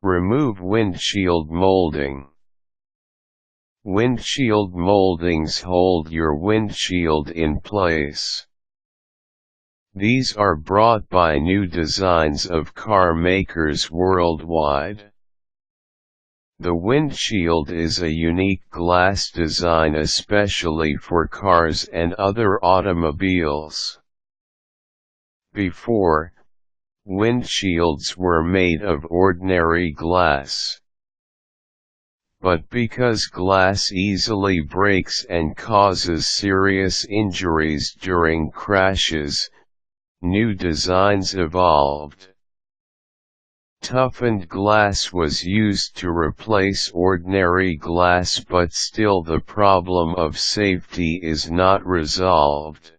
Remove windshield molding. Windshield moldings hold your windshield in place. These are brought by new designs of car makers worldwide. The windshield is a unique glass design especially for cars and other automobiles. Before, windshields were made of ordinary glass. But because glass easily breaks and causes serious injuries during crashes, new designs evolved. Toughened glass was used to replace ordinary glass, but still the problem of safety is not resolved.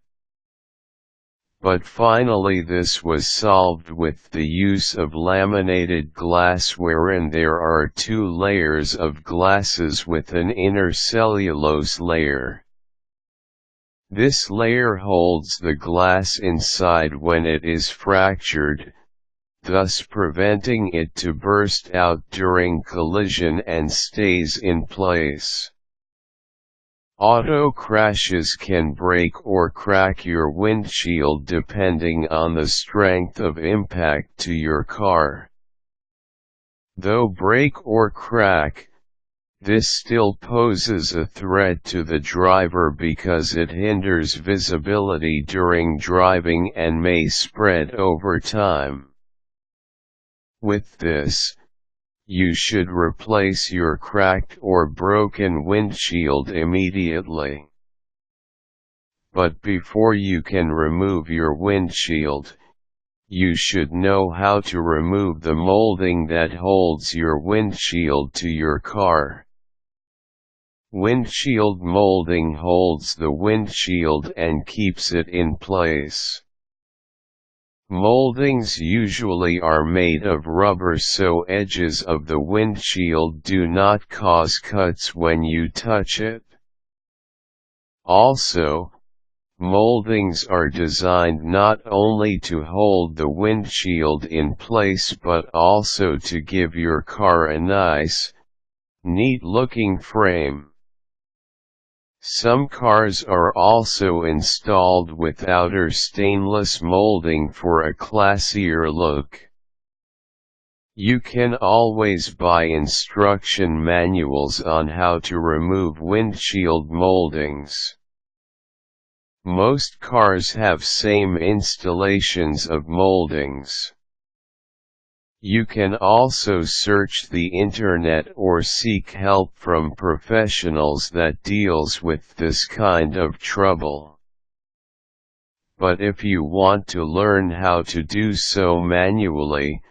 But finally this was solved with the use of laminated glass, wherein there are two layers of glasses with an inner cellulose layer. This layer holds the glass inside when it is fractured, thus preventing it to burst out during collision, and stays in place. Auto crashes can break or crack your windshield depending on the strength of impact to your car. Though break or crack, this still poses a threat to the driver because it hinders visibility during driving and may spread over time. With this, you should replace your cracked or broken windshield immediately. But before you can remove your windshield, you should know how to remove the molding that holds your windshield to your car. Windshield molding holds the windshield and keeps it in place. Moldings usually are made of rubber, so edges of the windshield do not cause cuts when you touch it. Also, moldings are designed not only to hold the windshield in place but also to give your car a nice, neat-looking frame. Some cars are also installed with outer stainless molding for a classier look. You can always buy instruction manuals on how to remove windshield moldings. Most cars have same installations of moldings. You can also search the internet or seek help from professionals that deals with this kind of trouble. But if you want to learn how to do so manually,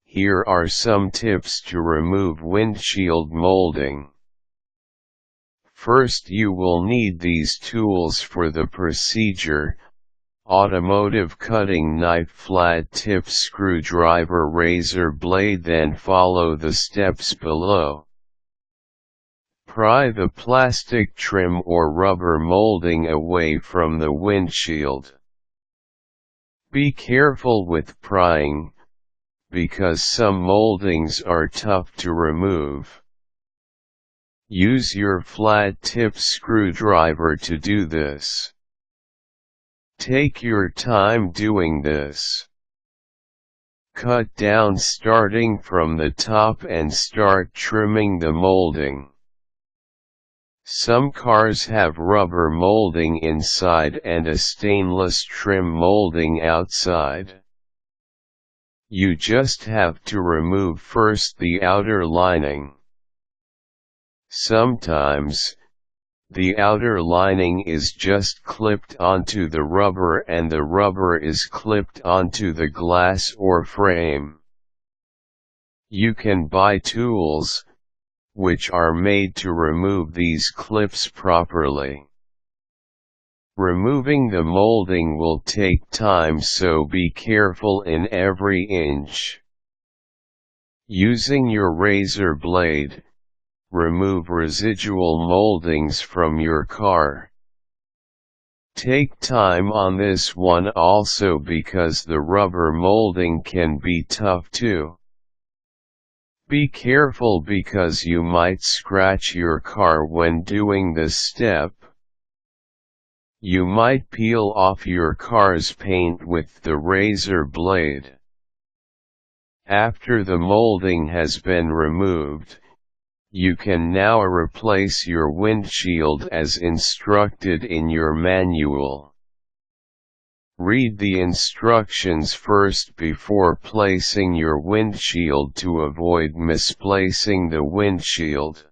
here are some tips to remove windshield molding. First, you will need these tools for the procedure: automotive cutting knife, flat tip screwdriver, razor blade. Then follow the steps below. Pry the plastic trim or rubber molding away from the windshield. Be careful with prying, because some moldings are tough to remove. Use your flat tip screwdriver to do this. Take your time doing this. Cut down starting from the top and start trimming the molding. Some cars have rubber molding inside and a stainless trim molding outside. You just have to remove first the outer lining. Sometimes, the outer lining is just clipped onto the rubber and the rubber is clipped onto the glass or frame. You can buy tools, which are made to remove these clips properly. Removing the molding will take time, so be careful in every inch. Using your razor blade, remove residual moldings from your car. Take time on this one also, because the rubber molding can be tough too. Be careful because you might scratch your car when doing this step. You might peel off your car's paint with the razor blade. After the molding has been removed, you can now replace your windshield as instructed in your manual. Read the instructions first before placing your windshield to avoid misplacing the windshield.